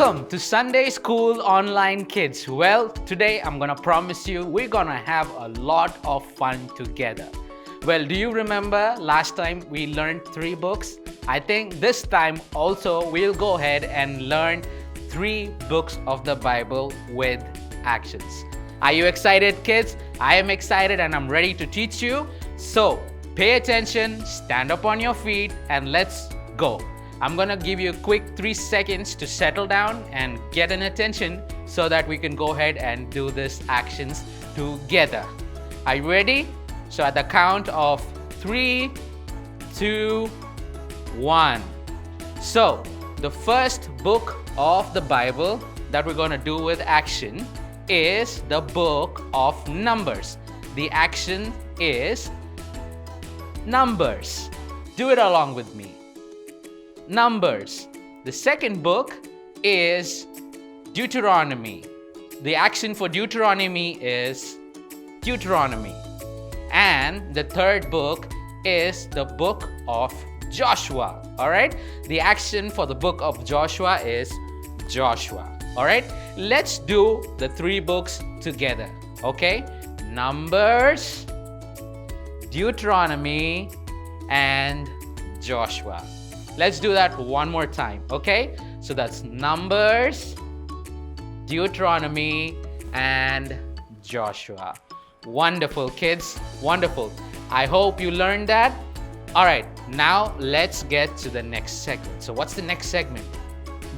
Welcome to Sunday School Online Kids. Well, today I'm gonna promise you we're gonna have a lot of fun together. Well, do you remember last time we learned 3 books? I think this time also we'll go ahead and learn 3 books of the Bible with actions. Are you excited, kids? I am excited and I'm ready to teach you. So, pay attention, stand up on your feet, and let's go. I'm gonna give you a quick 3 seconds to settle down and get an attention so that we can go ahead and do these actions together. Are you ready? So at the count of 3, 2, 1. So the first book of the Bible that we're gonna do with action is the book of Numbers. The action is Numbers. Do it along with me. Numbers. The second book is Deuteronomy. The action for Deuteronomy is Deuteronomy. And the third book is the book of Joshua. Alright? The action for the book of Joshua is Joshua. Alright? Let's do the 3 books together. Okay? Numbers, Deuteronomy, and Joshua. Let's do that one more time, okay? So that's Numbers, Deuteronomy, and Joshua. Wonderful, kids. Wonderful. I hope you learned that. All right, now let's get to the next segment. So what's the next segment?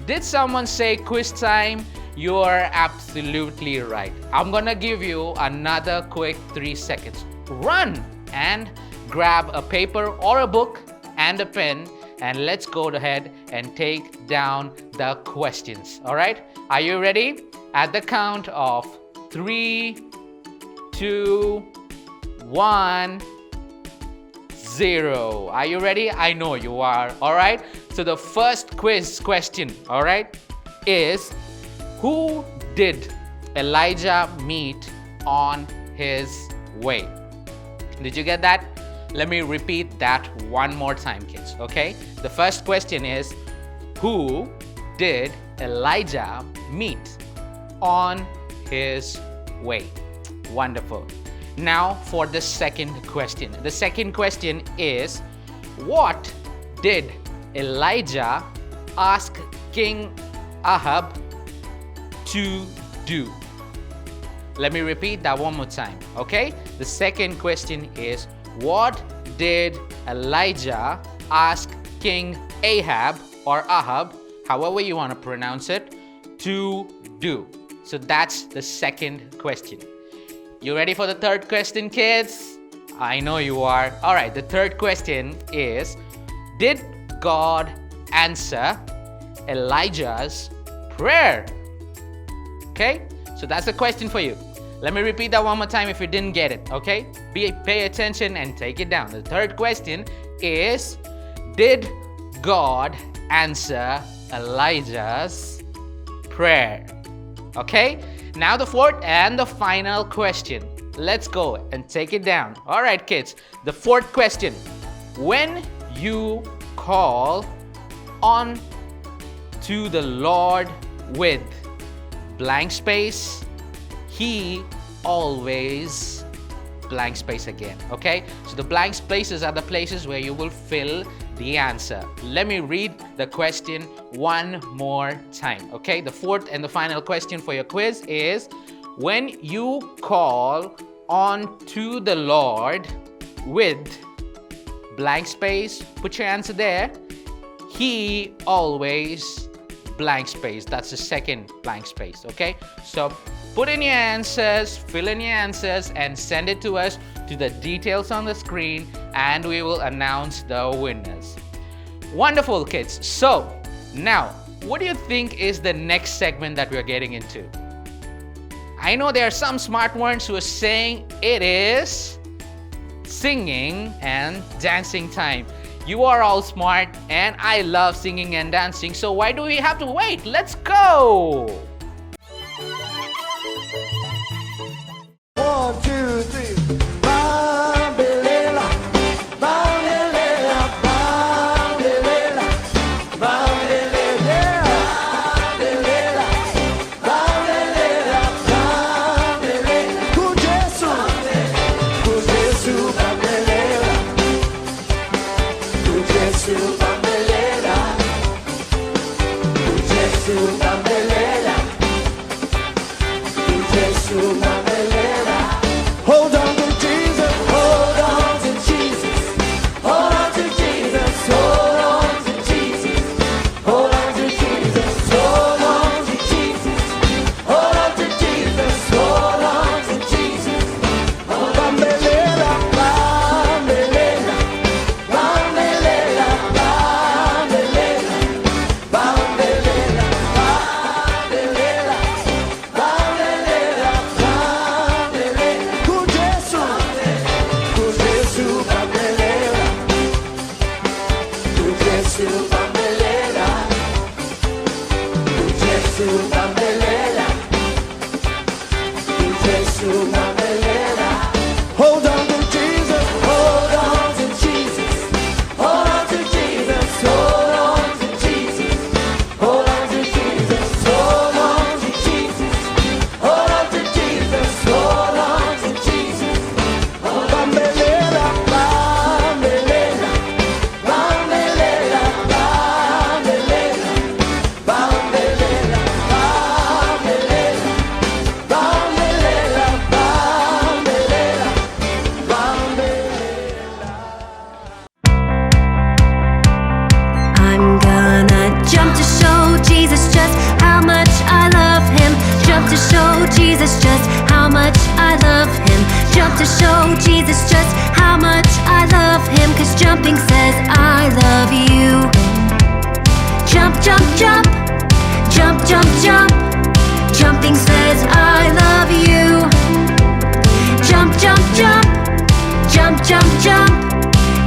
Did someone say quiz time? You are absolutely right. I'm gonna give you another quick 3 seconds. Run and grab a paper or a book and a pen, and let's go ahead and take down the questions. All right? Are you ready? At the count of 3, 2, 1, 0. Are you ready? I know you are. All right? So the first quiz question, all right, is who did Elijah meet on his way? Did you get that? Let me repeat that one more time, kids, okay? The first question is, who did Elijah meet on his way? Wonderful. Now for the second question. The second question is, what did Elijah ask King Ahab to do? Let me repeat that one more time, okay? The second question is, what did Elijah ask King Ahab or Ahab, however you want to pronounce it, to do? So that's the second question. You ready for the third question, kids? I know you are. All right, the third question is, did God answer Elijah's prayer? Okay, so that's the question for you. Let me repeat that one more time if you didn't get it, okay? Pay attention and take it down. The third question is, did God answer Elijah's prayer? Okay? Now the fourth and the final question. Let's go and take it down. All right, kids. The fourth question. When you call on to the Lord with blank space, He always blank space again, okay? So the blank spaces are the places where you will fill the answer. Let me read the question one more time, okay? The fourth and the final question for your quiz is, when you call on to the Lord with blank space, put your answer there, He always blank space. That's the second blank space, okay? So put in your answers, fill in your answers, and send it to us to the details on the screen, and we will announce the winners. Wonderful, kids. So now, what do you think is the next segment that we're getting into? I know there are some smart ones who are saying it is singing and dancing time. You are all smart, and I love singing and dancing, so why do we have to wait? Let's go! 1, 2, 3. Bambilela, bambilela, bambilela, bambilela, bambilela. jumping says, I love you. Jump, jump, jump. Jump, jump, jump. Jumping says, I love you. Jump, jump, jump. Jump, jump, jump.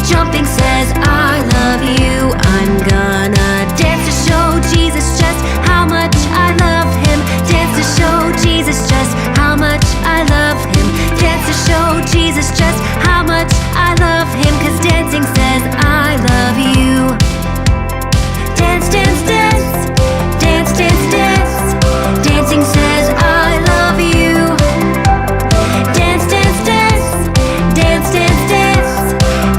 Jumping says, I love you. I'm gonna dance to show Jesus just how much I love him. Dance to show Jesus just how much I love him. Dance to show Jesus just how much I love him. 'Cause dancing says, I love you. Dance, dance, dance. Dance, dance, dance. Dancing says, I love you. Dance, dance, dance. Dance, dance, dance.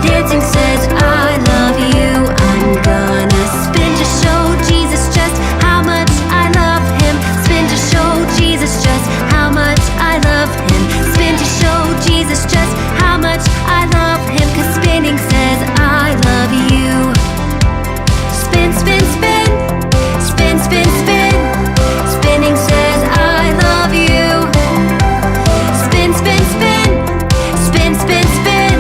Dancing says, I love you. I'm gonna spin to show Jesus just how much I love him. Spin to show Jesus just how much I love him. Spin to show Jesus just how much I love him. 'Cause spinning says, I love you. Spin, spin, spin. Spin, spin, spin. Spinning says, I love you. Spin, spin, spin. Spin, spin, spin.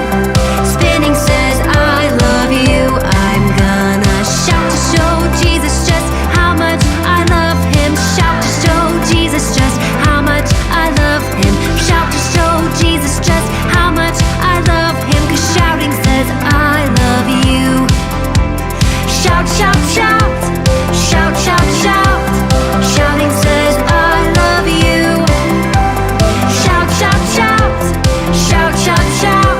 Spinning says, I love you. I'm gonna shout to show Jesus just how much I love him. Shout to show Jesus just how much I love him. Shout to show Jesus just how much I love him. 'Cause shouting says, I love you. Shout, shout, shout. Shout, shout, shout. Shouting says, I love you. Shout, shout, shout. Shout, shout, shout.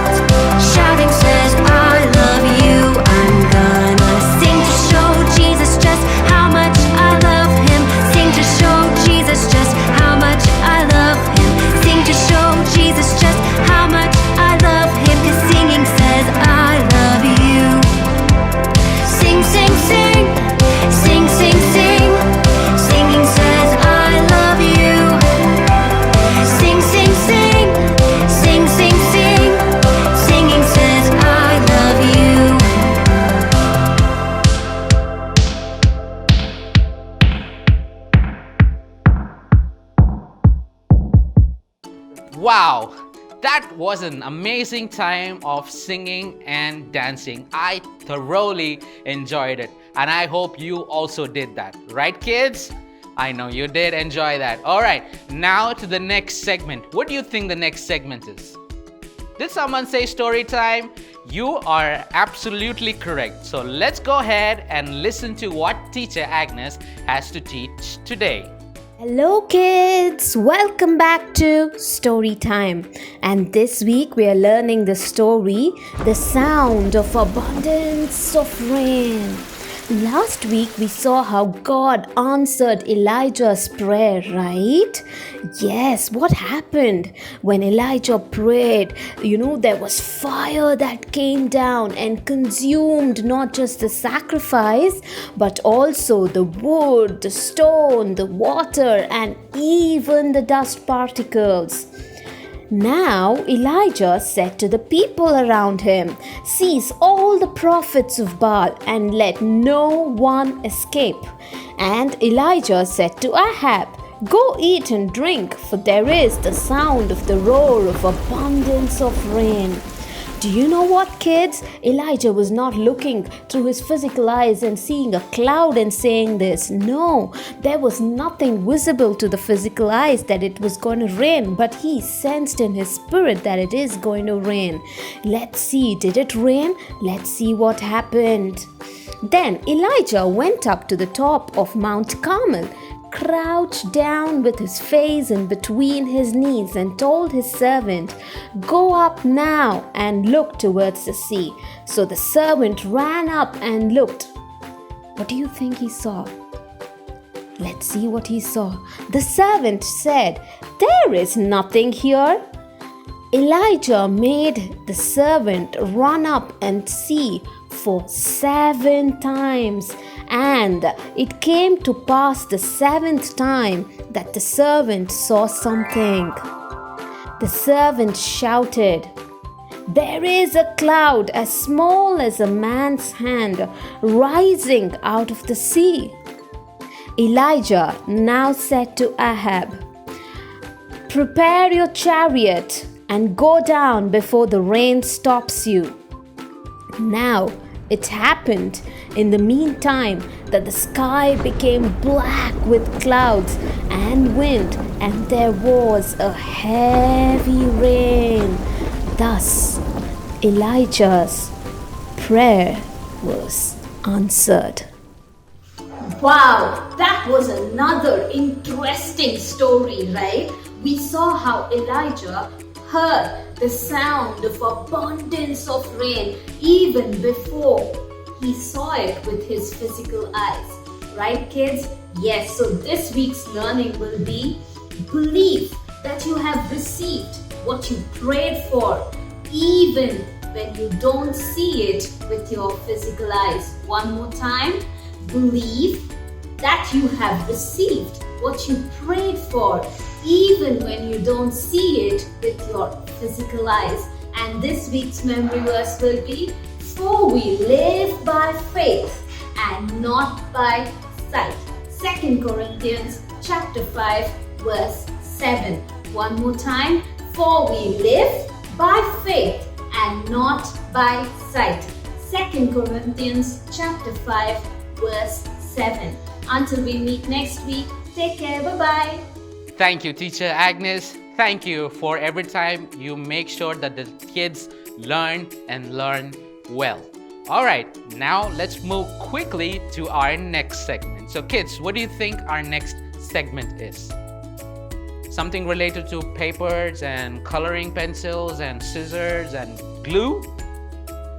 Shouting says, I love you. I'm gonna sing to show Jesus just how much I love him. Sing to show Jesus just how much I love him. Sing to show Jesus just how much I love him. 'Cause singing says, I love you. Sing, sing, sing. Sing, sing, sing. Singing says, I love you. Sing, sing, sing. Sing, sing, sing. Singing says, I love you. Wow, that was an amazing time of singing and dancing. I thoroughly enjoyed it, and I hope you also did that. Right, kids? I know you did enjoy that. All right, now to the next segment. What do you think the next segment is? Did someone say story time? You are absolutely correct. So let's go ahead and listen to what teacher Agnes has to teach today. Hello kids, welcome back to Story Time. And this week we are learning the story, The Sound of Abundance of Rain. Last week we saw how God answered Elijah's prayer, right? Yes, what happened when Elijah prayed? There was fire that came down and consumed not just the sacrifice, but also the wood, the stone, the water, and even the dust particles. Now Elijah said to the people around him, "Seize all the prophets of Baal and let no one escape." And Elijah said to Ahab, "Go eat and drink, for there is the sound of the roar of abundance of rain." Do you know what, kids? Elijah was not looking through his physical eyes and seeing a cloud and saying this. No, there was nothing visible to the physical eyes that it was going to rain, but he sensed in his spirit that it is going to rain. Let's see, did it rain? Let's see what happened. Then Elijah went up to the top of Mount Carmel, crouched down with his face in between his knees, and told his servant, "Go up now and look towards the sea." So the servant ran up and looked. What do you think he saw? Let's see what he saw. The servant said, "There is nothing here." Elijah made the servant run up and see for 7 times. And it came to pass the 7th time that the servant saw something. The servant shouted, "There is a cloud as small as a man's hand rising out of the sea." Elijah now said to Ahab, "Prepare your chariot and go down before the rain stops you." Now, it happened in the meantime that the sky became black with clouds and wind, and there was a heavy rain. Thus, Elijah's prayer was answered. Wow, that was another interesting story, right? We saw how Elijah heard the sound of abundance of rain even before he saw it with his physical eyes. Right, kids? Yes, so this week's learning will be believe that you have received what you prayed for, even when you don't see it with your physical eyes. One more time. Believe that you have received what you prayed for, even when you don't see it with your physical eyes. And this week's memory verse will be, for we live by faith and not by sight. 2 Corinthians chapter 5 verse 7. One more time. For we live by faith and not by sight. 2 Corinthians chapter 5 verse 7. Until we meet next week, take care. Bye-bye. Thank you, Teacher Agnes. Thank you for every time you make sure that the kids learn and learn well. All right, now let's move quickly to our next segment. So kids, what do you think our next segment is? Something related to papers and coloring pencils and scissors and glue?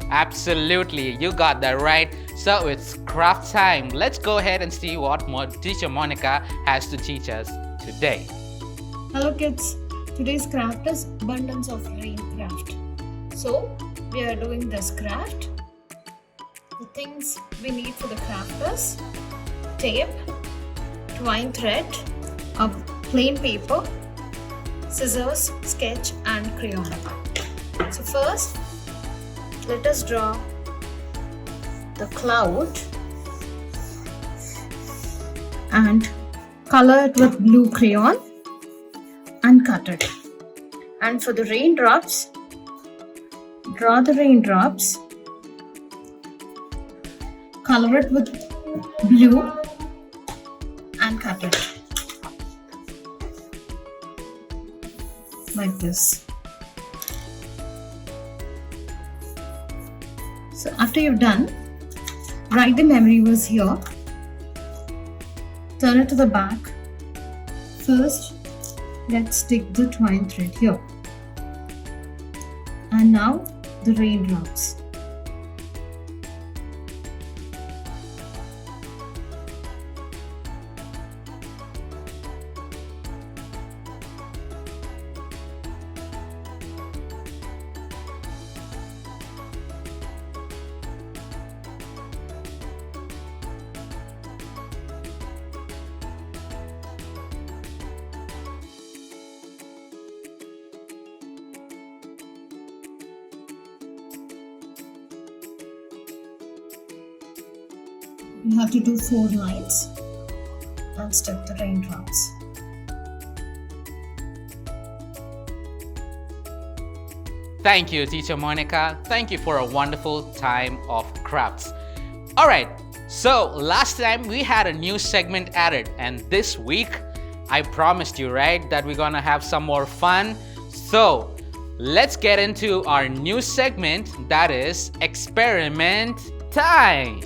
Absolutely, you got that right. So it's craft time. Let's go ahead and see what Teacher Monica has to teach us today. Hello kids, today's craft is abundance of rain craft. So we are doing this craft. The things we need for the craft is tape, twine thread, a plain paper, scissors, sketch and crayon. So first, let us draw the cloud and color it with blue crayon and cut it. And for the raindrops, draw the raindrops, color it with blue and cut it like this. So after you've done, write the memory verse here, turn it to the back. First, let's stick the twine thread here. And now the raindrops. You have to do 4 lines and stick the raindrops. Thank you, Teacher Monica. Thank you for a wonderful time of crafts. All right, so last time we had a new segment added, and this week I promised you, right, that we're gonna have some more fun. So let's get into our new segment, that is experiment time.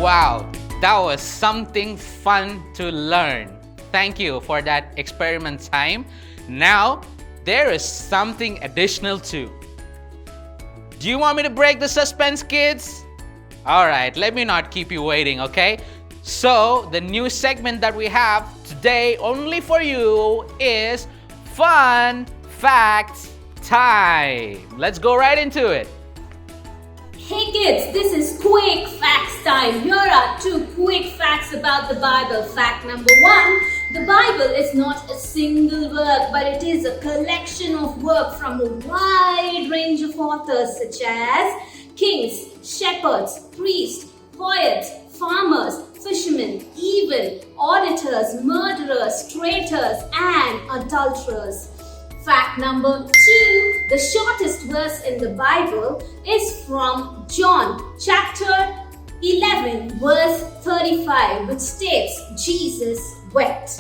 Wow, that was something fun to learn. Thank you for that experiment time. Now, there is something additional too. Do you want me to break the suspense, kids? All right, let me not keep you waiting, okay? So, the new segment that we have today only for you is Fun Facts Time. Let's go right into it. Hey kids, this is quick facts time. Here are 2 quick facts about the Bible. Fact number 1, the Bible is not a single work, but it is a collection of work from a wide range of authors such as kings, shepherds, priests, poets, farmers, fishermen, even auditors, murderers, traitors, and adulterers. Fact number 2, the shortest verse in the Bible is from John chapter 11 verse 35, which states Jesus wept.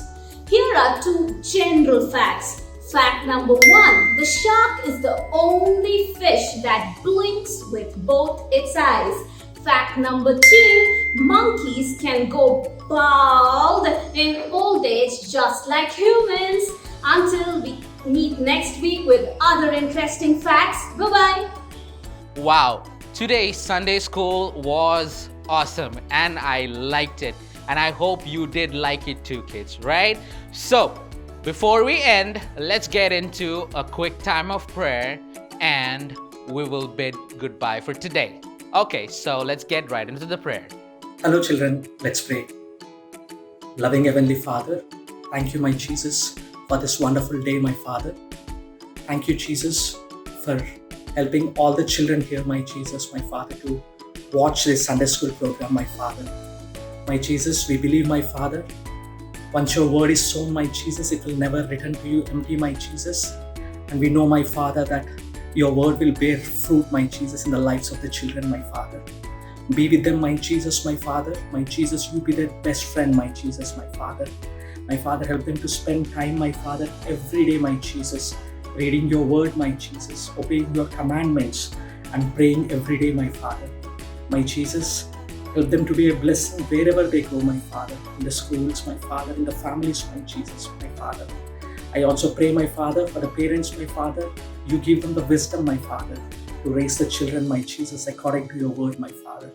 Here are 2 general facts. Fact number 1, the shark is the only fish that blinks with both its eyes. Fact number 2, monkeys can go bald in old age just like humans. Until we meet next week with other interesting facts. Bye-bye. Wow, today's Sunday school was awesome and I liked it. And I hope you did like it too, kids, right? So, before we end, let's get into a quick time of prayer and we will bid goodbye for today. Okay, so let's get right into the prayer. Hello, children. Let's pray. Loving Heavenly Father, thank you, my Jesus, for this wonderful day, my Father. Thank you, Jesus, for helping all the children here, my Jesus, my Father, to watch this Sunday school program, my Father. My Jesus, we believe, my Father, once your word is sown, my Jesus, it will never return to you empty, my Jesus. And we know, my Father, that your word will bear fruit, my Jesus, in the lives of the children, my Father. Be with them, my Jesus, my Father. My Jesus, you be their best friend, my Jesus, my Father. My Father, help them to spend time, my Father, every day, my Jesus, reading your word, my Jesus, obeying your commandments and praying every day, my Father. My Jesus, help them to be a blessing wherever they go, my Father, in the schools, my Father, in the families, my Jesus, my Father. I also pray, my Father, for the parents, my Father. You give them the wisdom, my Father, to raise the children, my Jesus, according to your word, my Father.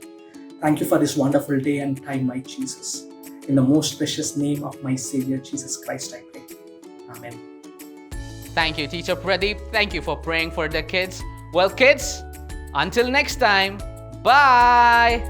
Thank you for this wonderful day and time, my Jesus. In the most precious name of my Savior, Jesus Christ, I pray. Amen. Thank you, Teacher Pradeep. Thank you for praying for the kids. Well, kids, until next time, bye.